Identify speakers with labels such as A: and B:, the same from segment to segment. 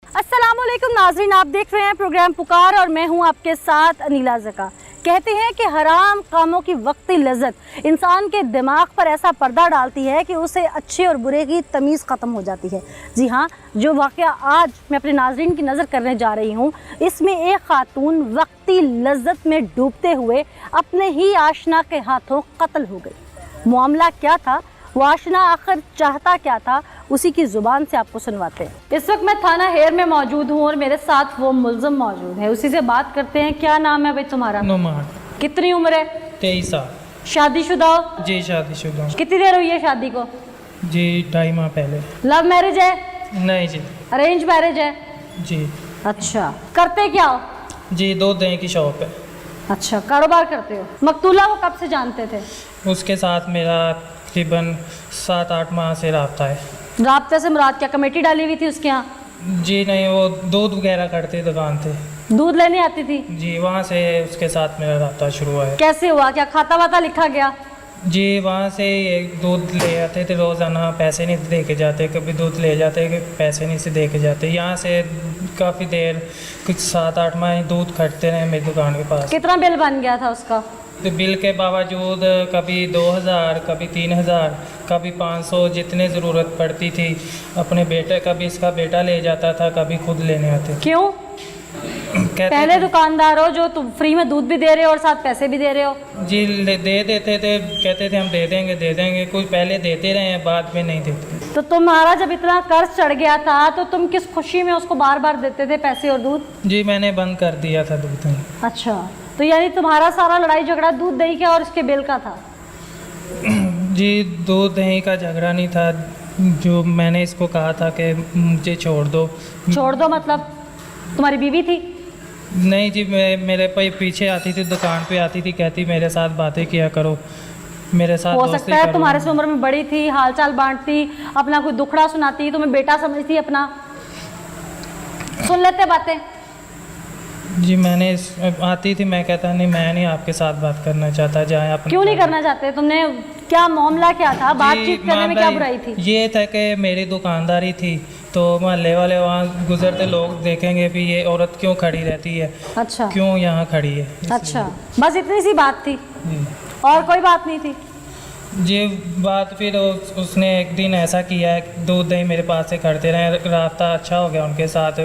A: अस्सलामुअलैकुम नाज़रीन, आप देख रहे हैं प्रोग्राम पुकार और मैं हूं आपके साथ अनीला ज़का। कहते हैं कि हराम कामों की वक्ती लज्जत इंसान के दिमाग पर ऐसा पर्दा डालती है कि उसे अच्छे और बुरे की तमीज़ ख़त्म हो जाती है। जी हाँ, जो वाक़या आज मैं अपने नाज़रीन की नज़र करने जा रही हूँ, इसमें एक खातून वक्ती लज्जत में डूबते हुए अपने ही आशना के हाथों कत्ल हो गई। मामला क्या था, वो आशना आखिर चाहता क्या था, उसी की ज़ुबान से आपको सुनवाते हैं। इस वक्त मैं थाना हेर में मौजूद हूँ और मेरे साथ वो मुल्ज़म मौजूद है, उसी से बात करते हैं। क्या नाम है भाई तुम्हारा?
B: नुमान।
A: कितनी उम्र है?
B: 23 साल।
A: शादीशुदा हो?
B: जी शादीशुदा।
A: कितनी देर हुई है शादी को?
B: जी 2.5 माह पहले।
A: लव मैरिज है?
B: नहीं जी।
A: अरेंज मैरिज है?
B: जी।
A: अच्छा, करते क्या हो?
B: जी दूध दही की शॉप है।
A: अच्छा, कारोबार करते हो। मकतूला को कब से जानते थे?
B: उसके साथ मेरा तकरीबन 7-8 माह से रब्ता है।
A: राब्ते से मुराद क्या कमेटी डाली हुई थी उसके यहाँ?
B: जी नहीं, वो दूध वगैरह करते दुकान थे।
A: दूध लेने आती थी?
B: जी वहाँ से उसके साथ मेरा रब्ता शुरू हुआ है।
A: कैसे हुआ, क्या खाता वाता लिखा गया?
B: जी वहाँ से दूध ले आते थे रोज़ाना, पैसे नहीं दे के जाते, कभी दूध ले जाते पैसे नहीं से दे के जाते। यहाँ से काफ़ी देर, कुछ 7-8 माह दूध खरीदते रहे मेरी दुकान के पास।
A: कितना बिल बन गया था उसका?
B: तो बिल के बावजूद कभी 2000, कभी 3000, कभी 500, जितने ज़रूरत पड़ती थी अपने बेटे, कभी इसका बेटा ले जाता था, कभी खुद लेने आते।
A: क्यों? पहले दुकानदार हो जो तुम फ्री में दूध भी दे रहे हो और साथ पैसे भी दे रहे हो।
B: जी दे देते थे, कहते थे हम दे देंगे, कुछ पहले देते रहे हैं, बाद में नहीं देते।
A: तो तुम्हारा जब इतना कर्ज चढ़ गया था तो तुम किस खुशी में उसको बार बार देते थे पैसे और दूध?
B: जी मैंने बंद कर दिया था दूध।
A: अच्छा, तो यानी तुम्हारा सारा लड़ाई झगड़ा दूध दही का और इसके बिल का था?
B: जी दूध दही का झगड़ा नहीं था, जो मैंने इसको कहा था कि मुझे छोड़ दो।
A: छोड़ दो मतलब तुम्हारी बीवी थी?
B: नहीं जी, मेरे पे पीछे आती थी, दुकान पे आती थी, कहती मेरे साथ बातें किया करो, मेरे साथ
A: हो
B: दोस्ती
A: सकता है
B: करो।
A: तुम्हारे से उम्र में बड़ी थी, हालचाल बांटती, अपना कोई दुखड़ा सुनाती, तुम्हें बेटा समझती, अपना सुन लेते बातें।
B: जी मैंने आती थी, मैं कहता नहीं, मैं नहीं आपके साथ बात करना चाहता, जाए आप।
A: क्यों नहीं करना चाहते? तुमने क्या मामला क्या था? बातचीत करने में क्या बुराई थी? ये
B: था कि मेरी दुकानदारी थी, तो मोहल्ले वाले वहाँ गुजरते लोग देखेंगे भी ये औरत क्यों खड़ी रहती है।
A: अच्छा,
B: क्यों यहाँ खड़ी है।
A: अच्छा, बस इतनी सी बात थी
B: जी।
A: और कोई बात नहीं थी?
B: जी बात फिर उसने एक दिन ऐसा किया है, दूध दही मेरे पास से करते रहे, रास्ता अच्छा हो गया उनके साथ।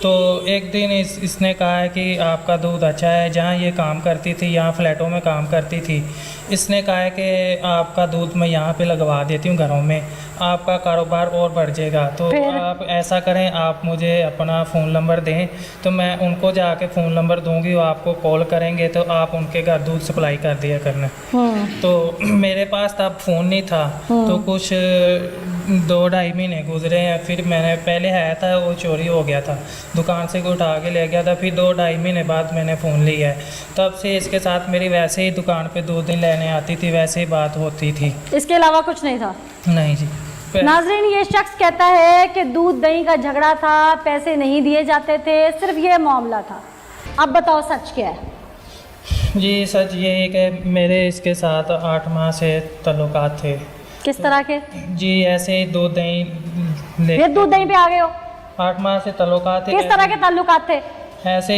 B: तो एक दिन इसने कहा है कि आपका दूध अच्छा है, जहाँ ये काम करती थी, यहाँ फ्लैटों में काम करती थी, इसने कहा है कि आपका दूध मैं यहाँ पे लगवा देती हूँ घरों में, आपका कारोबार और बढ़ जाएगा। तो आप ऐसा करें, आप मुझे अपना फ़ोन नंबर दें, तो मैं उनको जाके फ़ोन नंबर दूंगी, वो आपको कॉल करेंगे, तो आप उनके घर दूध सप्लाई कर दिया करना। तो मेरे पास तब फ़ोन नहीं था, तो कुछ 2-2.5 महीने गुजरे हैं। फिर मैंने पहले आया था, वो चोरी हो गया था, दुकान से कोई उठा के ले गया था। फिर 2-2.5 महीने बाद मैंने फ़ोन लिया है, तब से इसके साथ मेरी वैसे ही दुकान पे दूध नहीं लेने आती थी, वैसे ही बात होती थी।
A: इसके अलावा कुछ नहीं था?
B: नहीं जी।
A: नाज़रीन, ये शख्स कहता है कि दूध दही का झगड़ा था, पैसे नहीं दिए जाते थे, सिर्फ ये मामला था। अब बताओ सच क्या है?
B: जी सच ये है कि मेरे इसके साथ 8 माह से ताल्लुकात थे।
A: किस तरह के?
B: जी ऐसे ही दूध दही
A: फिर दूध दही पे आ गए हो?
B: 8 माह से ताल्लुकात थे।
A: किस तरह के ताल्लुकात थे?
B: ऐसे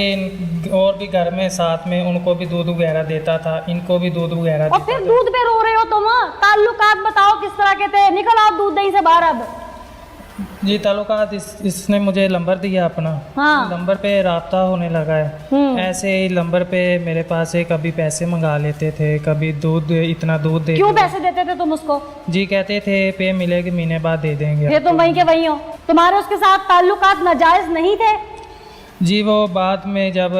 B: और भी घर में साथ में उनको भी दूध वगैरह देता था, इनको भी दूध वगैरह
A: और फिर दूध पे रो रहे हो तुम? ताल्लुकात बताओ किस तरह के थे, निकल आओ दूध दही से बाहर अब।
B: जी ताल्लुकात इसने मुझे नंबर दिया अपना।
A: हाँ।
B: नंबर पे राब्ता होने लगा है। ऐसे ही नंबर पे मेरे पास से कभी पैसे मंगा लेते थे, कभी दूध, इतना दूध दे।
A: क्यों पैसे देते थे तुम उसको? जी
B: कहते थे पे मिलेगी, महीने बाद दे देंगे।
A: फिर तुम वहीं के वहीं हो? तुम्हारे उसके साथ ताल्लुकात नाजायज नहीं थे?
B: जी वो बाद में जब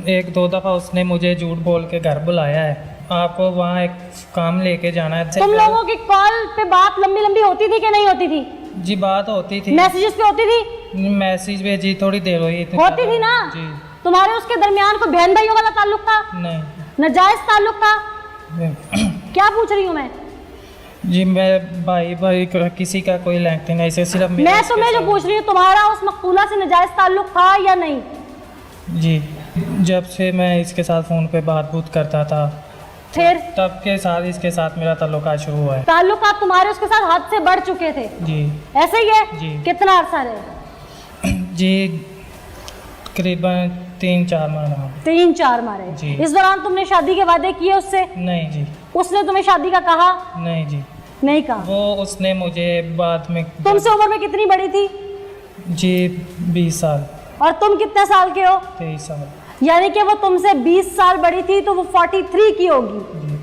B: 1-2 दफ़ा उसने मुझे झूठ बोल के घर बुलाया है, आपको वहाँ एक काम लेके जाना है।
A: तुम लोगों की कॉल पे बात लंबी लंबी होती थी कि नहीं होती थी?
B: जी बात होती थी।
A: मैसेजेस पे होती थी?
B: मैसेज पे जी थोड़ी देर हुई
A: होती थी ना?
B: जी।
A: तुम्हारे उसके दरमियान कोई बहन भाइयों वाला ताल्लुक था?
B: नहीं।
A: नाजायज ताल्लुक था? क्या पूछ रही हूँ मैं?
B: जी मैं भाई किसी का कोई लेंथ नहीं, इसे सिर्फ
A: मैं तुम्हें जो पूछ रही हूँ, तुम्हारा उस मकतूला से नाजायज ताल्लुक था या नहीं?
B: जी जब से मैं इसके साथ फ़ोन पे बात करता था,
A: फिर
B: तब के साथ इसके साथ मेरा ताल्लुकात शुरू हुआ है।
A: ताल्लुकात तुम्हारे उसके साथ हद से बढ़ चुके थे?
B: जी।
A: ऐसे ही है?
B: जी।
A: कितना अरसा रहे?
B: जी करीबन 3-4 माह रहा।
A: 3-4 माह रहे।
B: जी।
A: इस दौरान तुमने शादी के वादे किए उससे?
B: नहीं जी।
A: उसने तुम्हें शादी का कहा?
B: नहीं जी।
A: नहीं कहा।
B: वो उसने मुझे बाद में
A: तुमसे उम्र में कितनी बड़ी थी?
B: जी 20 साल।
A: और तुम कितने साल के हो?
B: 23 साल।
A: यानी कि वो तुमसे 20 साल बड़ी थी तो वो 43 की होगी।
B: जी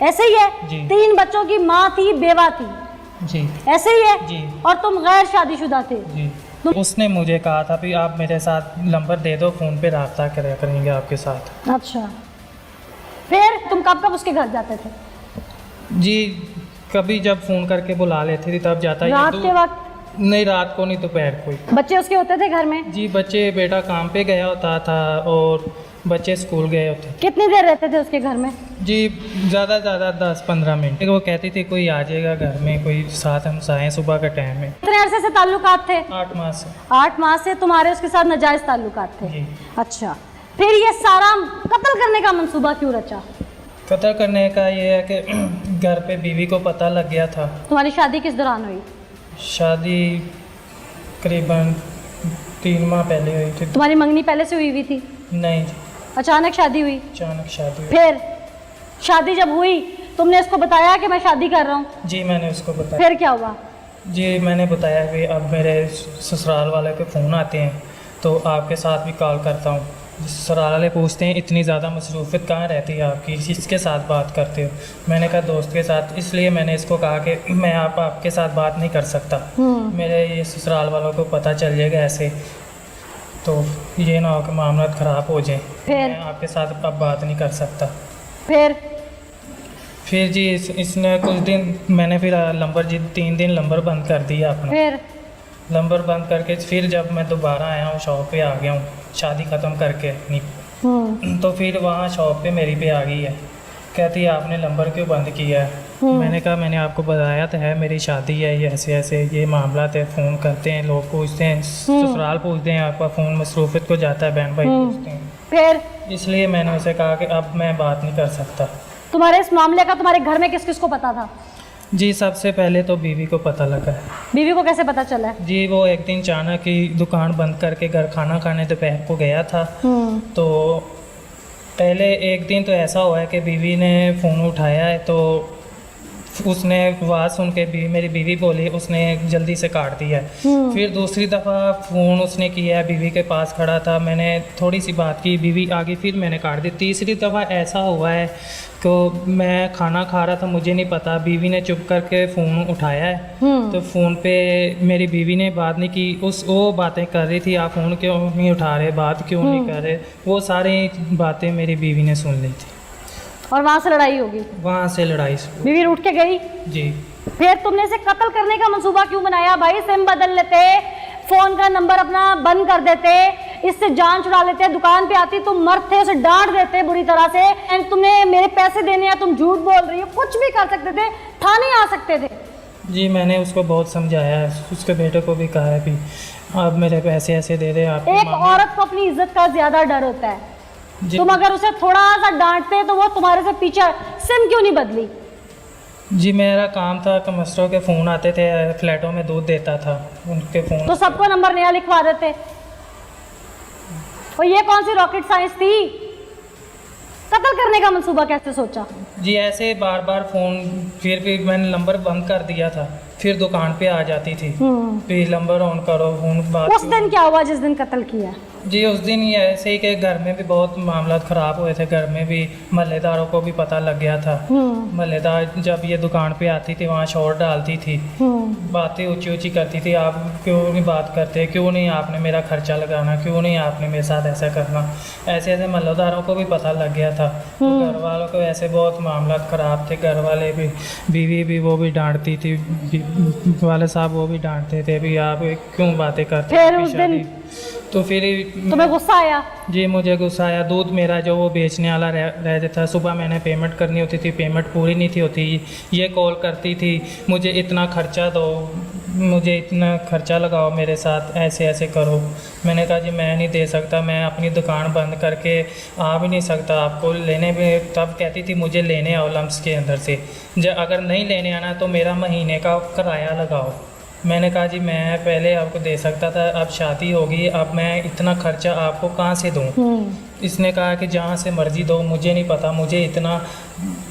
A: ऐसे ही है?
B: जी।
A: 3 बच्चों की माँ थी, बेवा थी,
B: जी
A: ऐसे ही है?
B: जी।
A: और तुम गैर शादीशुदा थे।
B: जी। उसने मुझे कहा था कि आप मेरे साथ नंबर दे दो, फ़ोन पे रब्ता करेंगे आपके साथ।
A: अच्छा, फिर तुम कब कब उसके घर जाते थे?
B: जी कभी जब फ़ोन करके बुला लेती थी तब जाता।
A: रात के वक्त?
B: नहीं, रात को नहीं, दोपहर को ही।
A: बच्चे उसके होते थे घर में?
B: जी बच्चे, बेटा काम पे गया होता था और बच्चे स्कूल गए होते।
A: कितनी देर रहते थे उसके घर में?
B: जी ज़्यादा से ज़्यादा 10-15 मिनट। वो कहती थी कोई आ जाएगा घर में, कोई साथ हम साएँ सुबह का टाइम है।
A: कितने अरसे से ताल्लुकात थे?
B: 8 माह से।
A: 8 माह से तुम्हारे उसके साथ नाजायज ताल्लुकात थे?
B: जी।
A: अच्छा, फिर ये सारा कत्ल करने का मंसूबा क्यों रचा?
B: कत्ल करने का ये है कि घर पे बीवी को पता लग गया था।
A: तुम्हारी शादी किस दौरान हुई?
B: शादी करीबन 3 माह पहले हुई थी।
A: तुम्हारी मंगनी पहले से हुई थी?
B: नहीं जी,
A: अचानक शादी हुई?
B: अचानक शादी हुई।
A: फिर शादी जब हुई तुमने इसको बताया कि मैं शादी कर रहा हूँ?
B: जी मैंने उसको बताया।
A: फिर क्या हुआ?
B: जी मैंने बताया कि अब मेरे ससुराल वाले के फ़ोन आते हैं तो आपके साथ भी कॉल करता हूँ। ससुराल वाले पूछते हैं इतनी ज़्यादा मसरूफियत कहाँ रहती है आपकी, किसके साथ बात करते हो? मैंने कहा दोस्त के साथ। इसलिए मैंने इसको कहा कि मैं आपके साथ बात नहीं कर सकता, मेरे ये ससुराल वालों को पता चल जाएगा ऐसे, तो ये ना हो कि मामला ख़राब हो जाए।
A: फिर?
B: मैं आपके साथ अब बात नहीं कर सकता।
A: फिर
B: जी इसने कुछ दिन, मैंने फिर नंबर जी 3 दिन नंबर बंद कर दिया अपना।
A: फिर
B: नंबर बंद करके फिर जब मैं दोबारा आया हूँ शॉप पे आ गया हूँ शादी ख़त्म करके अपनी, तो फिर वहाँ शॉप पे मेरी पे आ गई है, कहती है आपने नंबर क्यों बंद किया है? मैंने कहा मैंने आपको बताया तो है मेरी शादी है, ये ऐसे ऐसे ये मामला है। फ़ोन करते हैं लोग, पूछते हैं, ससुराल पूछते हैं आपका फ़ोन मसरूफियत को जाता है, बहन भाई पूछते हैं।
A: फिर
B: इसलिए मैंने उसे कहा कि अब मैं बात नहीं कर सकता।
A: तुम्हारे इस मामले का तुम्हारे घर में किस किस को पता था?
B: जी सबसे पहले तो बीवी को पता लगा है।
A: बीवी को कैसे पता चला?
B: जी वो एक दिन अचानक ही दुकान बंद करके घर खाना खाने दोपहर को गया था। तो पहले एक दिन तो ऐसा हुआ है कि बीवी ने फ़ोन उठाया है तो उसने आवाज़ सुन के मेरी बीवी बोली, उसने जल्दी से काट दिया है। फिर दूसरी दफ़ा फ़ोन उसने किया है, बीवी के पास खड़ा था, मैंने थोड़ी सी बात की, बीवी आ गई, फिर मैंने काट दी। तीसरी दफ़ा ऐसा हुआ है कि मैं खाना खा रहा था, मुझे नहीं पता, बीवी ने चुप करके फ़ोन उठाया है। तो फ़ोन पे मेरी बीवी ने बात नहीं की, वो बातें कर रही थी, आप फ़ोन क्यों नहीं उठा रहे, बात क्यों नहीं कर रहे, वो सारी बातें मेरी बीवी ने सुन ली थी।
A: और वहाँ से लड़ाई होगी?
B: वहाँ से लड़ाई
A: बीवी उठ के गई?
B: जी।
A: फिर तुमने इसे कत्ल करने का मंसूबा क्यों बनाया? भाई सिम बदल लेते, फ़ोन का नंबर अपना बंद कर देते, इससे जान छुड़ा लेते, दुकान पे आती तुम मर्द थे, उसे डांट देते बुरी तरह से, एंड तुमने मेरे पैसे देने हैं, तुम झूठ बोल रही हो, कुछ भी कर सकते थे, थाने आ सकते थे।
B: जी मैंने उसको बहुत समझाया है, उसके बेटे को भी कहा है भी आप मेरे पैसे ऐसे दे दे। आप
A: एक औरत को अपनी इज्जत का ज्यादा डर होता है। तुम अगर उसे थोड़ा सा डांटते तो वो तुम्हारे से पीछे, सिम क्यों नहीं बदली?
B: जी मेरा काम था, कस्टमरों के फ़ोन आते थे, फ्लैटों में दूध देता था, उनके फ़ोन
A: तो सबको नंबर नया लिखवा देते। और ये कौन सी रॉकेट साइंस थी? कत्ल करने का मंसूबा कैसे सोचा?
B: जी ऐसे बार बार फ़ोन, फिर भी मैंने नंबर बंद कर दिया था, फिर दुकान पे आ जाती थी, फिर नंबर ऑन करो फ़ोन बात।
A: उस दिन क्या हुआ जिस दिन कत्ल किया?
B: जी उस दिन ये ऐसे ही कि घर में भी बहुत मामला ख़राब हुए थे, घर में भी महल्लेदारों को भी पता लग गया था। महल्लेदार जब ये दुकान पे आती थी वहाँ शोर डालती थी, बातें ऊंची ऊंची करती थी, आप क्यों नहीं बात करते, क्यों नहीं आपने मेरा खर्चा लगाना, क्यों नहीं आपने मेरे साथ ऐसा करना, ऐसे ऐसे महल्लेदारों को भी पता लग गया था। तो घर वालों को ऐसे बहुत मामला ख़राब थे, घर वाले भी, बीवी भी वो भी डांटती थी, वाले साहब वो भी डांटते थे भी आप क्यों बातें करते।
A: फिर उस दिन
B: तो फिर
A: तुम्हें गुस्सा आया?
B: जी मुझे गुस्सा आया। दूध मेरा जो वो बेचने वाला रह जाता, सुबह मैंने पेमेंट करनी होती थी, पेमेंट पूरी नहीं थी होती, ये कॉल करती थी मुझे इतना खर्चा दो, मुझे इतना खर्चा लगाओ मेरे साथ, ऐसे ऐसे करो। मैंने कहा जी मैं नहीं दे सकता, मैं अपनी दुकान बंद करके आ भी नहीं सकता आपको लेने में। तब कहती थी मुझे लेने आओ लम्स के अंदर से, जब अगर नहीं लेने आना तो मेरा महीने का किराया लगाओ। मैंने कहा जी मैं पहले आपको दे सकता था, अब शादी होगी, अब मैं इतना खर्चा आपको कहाँ से दूँ। इसने कहा कि जहाँ से मर्ज़ी दो, मुझे नहीं पता, मुझे इतना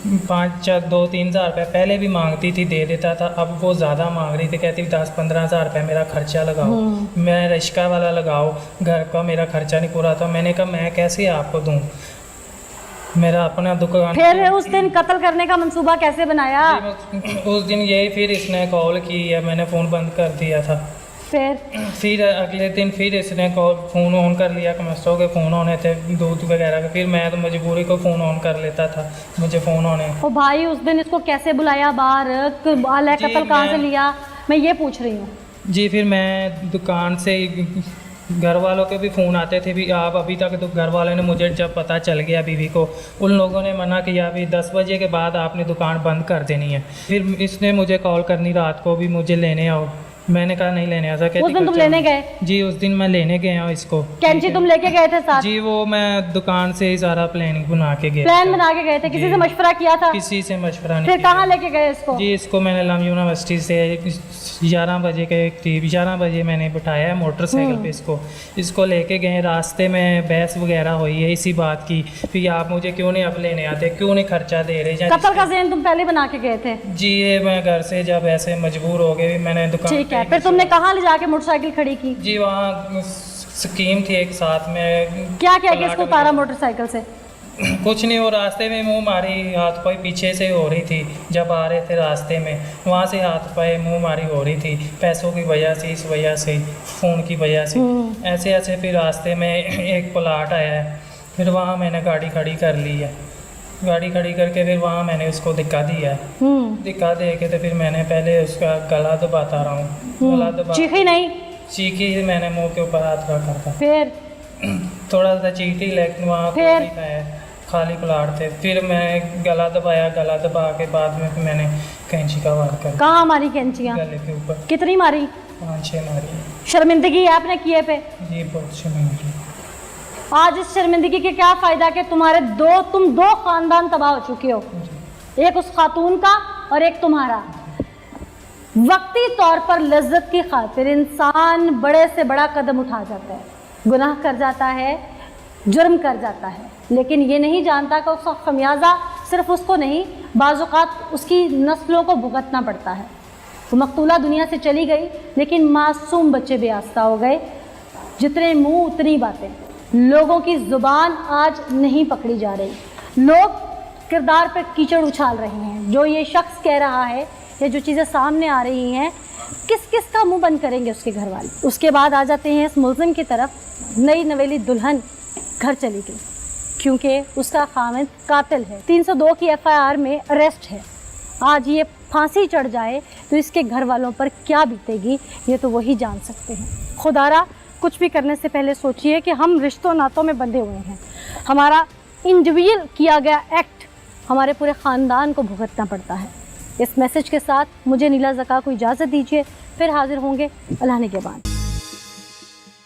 B: 2-3 हज़ार रुपये पहले भी मांगती थी, दे देता था, अब वो ज़्यादा मांग रही थी, कहती 10-15 हज़ार रुपये मेरा खर्चा लगाओ, मैं रिक्शा वाला लगाओ, घर का मेरा खर्चा नहीं पूरा था। मैंने कहा मैं कैसे आपको दूँ, मेरा अपना दुकान।
A: फिर उस दिन कत्ल करने का मंसूबा कैसे बनाया?
B: उस दिन यही फिर इसने कॉल की है, मैंने फ़ोन बंद कर दिया था।
A: फिर
B: अगले दिन फिर इसने फ़ोन ऑन कर लिया, कमस्तों के फ़ोन होने थे, दूध वगैरह के। फिर मैं तो मजबूरी को फ़ोन ऑन कर लेता था, मुझे फ़ोन होने।
A: ओ भाई, उस दिन इसको कैसे बुलाया बाहर, कत्ल कहाँ से लिया, मैं ये पूछ रही हूँ।
B: जी फिर मैं दुकान से, घर वालों के भी फ़ोन आते थे भी, आप अभी तक तो घर वालों ने, मुझे जब पता चल गया बीवी को, उन लोगों ने मना किया भी 10 बजे के बाद आपने दुकान बंद कर देनी है। फिर इसने मुझे कॉल करनी रात को भी, मुझे लेने आओ। मैंने कहा नहीं लेने आ सकते।
A: उस दिन तुम लेने गए?
B: जी उस दिन मैं लेने गया हूँ इसको।
A: कैंची तुम लेके गए थे साथ?
B: जी वो मैं दुकान से ही सारा प्लानिंग बना के गया।
A: प्लान बना के गए थे? किसी से मशवरा किया था?
B: किसी से मशवरा नहीं।
A: फिर कहाँ लेके गए इसको?
B: जी इसको मैंने लम यूनिवर्सिटी से 11 बजे के करीब, 11 बजे मैंने बिठाया है मोटरसाइकिल पे इसको लेके गए। रास्ते में बहस वगैरह हुई है इसी बात की, फिर आप मुझे क्यों नहीं अब लेने आते, क्यों नहीं खर्चा दे रहे।
A: कत्ल का ज़हन तुम पहले बना के गए थे?
B: जी ये मैं घर से जब ऐसे मजबूर हो गए, मैंने दुकान।
A: ठीक है, फिर तुमने कहाँ ले जाके मोटरसाइकिल खड़ी की?
B: जी वहाँ स्कीम थी एक साथ में।
A: क्या क्या किसको उतारा मोटरसाइकिल से?
B: कुछ नहीं, वो रास्ते में मुंह मारी, हाथ पाई पीछे से हो रही थी, जब आ रहे थे रास्ते में वहाँ से हाथ पाए मुंह मारी हो रही थी, पैसों की वजह से, इस वजह से, फ़ोन की वजह से, ऐसे ऐसे। फिर रास्ते में एक प्लाट आया है, फिर वहाँ मैंने गाड़ी खड़ी कर ली है। गाड़ी खड़ी करके फिर वहाँ मैंने उसको दिक्का दिया है। दिक्का दे के तो फिर मैंने पहले उसका गला दबाता रहा हूँ, गला दबा।
A: चीखी नहीं?
B: चीखी मैंने मुँह के ऊपर हाथ रखा था।
A: फिर
B: थोड़ा सा चीखी, लेकिन वहाँ
A: फिर
B: खाली प्लाट थे। फिर मैं गला दबाया, गला दबा के बाद में फिर मैंने कैंची का वार कर।
A: कहाँ मारी कैंचियाँ?
B: गले के ऊपर।
A: कितनी मारी?
B: 5-6 मारी।
A: शर्मिंदगी है आपने किए पे?
B: जी बहुत शर्मिंदगी।
A: आज इस शर्मिंदगी के क्या फ़ायदा कि तुम दो ख़ानदान तबाह हो चुके हो, एक उस खातून का और एक तुम्हारा। वक्ती तौर पर लज्जत की खातिर इंसान बड़े से बड़ा कदम उठा जाता है, गुनाह कर जाता है, जुर्म कर जाता है, लेकिन ये नहीं जानता कि उसका खमियाजा सिर्फ उसको नहीं, बाज़ औक़ात उसकी नस्लों को भुगतना पड़ता है। तो मकतूला दुनिया से चली गई, लेकिन मासूम बच्चे बेआस्ता हो गए। जितने मुंह उतनी बातें। लोगों की ज़ुबान आज नहीं पकड़ी जा रही, लोग किरदार पर कीचड़ उछाल रहे हैं। जो ये शख्स कह रहा है या जो चीज़ें सामने आ रही हैं, किस किस का मुंह बंद करेंगे उसके घर वाले। उसके बाद आ जाते हैं इस मुल्ज़िम की तरफ। नई नवेली दुल्हन घर चली गई क्योंकि उसका खामिद कातिल है। 302 की FIR में अरेस्ट है। आज ये फांसी चढ़ जाए तो इसके घर वालों पर क्या बीतेगी, ये तो वही जान सकते हैं। खुदारा कुछ भी करने से पहले सोचिए कि हम रिश्तों नातों में बंधे हुए हैं। हमारा इंडिविजुअल किया गया एक्ट हमारे पूरे ख़ानदान को भुगतना पड़ता है। इस मैसेज के साथ मुझे नीला ज़का को इजाज़त दीजिए, फिर हाजिर होंगे अल्लाह ने के बाद।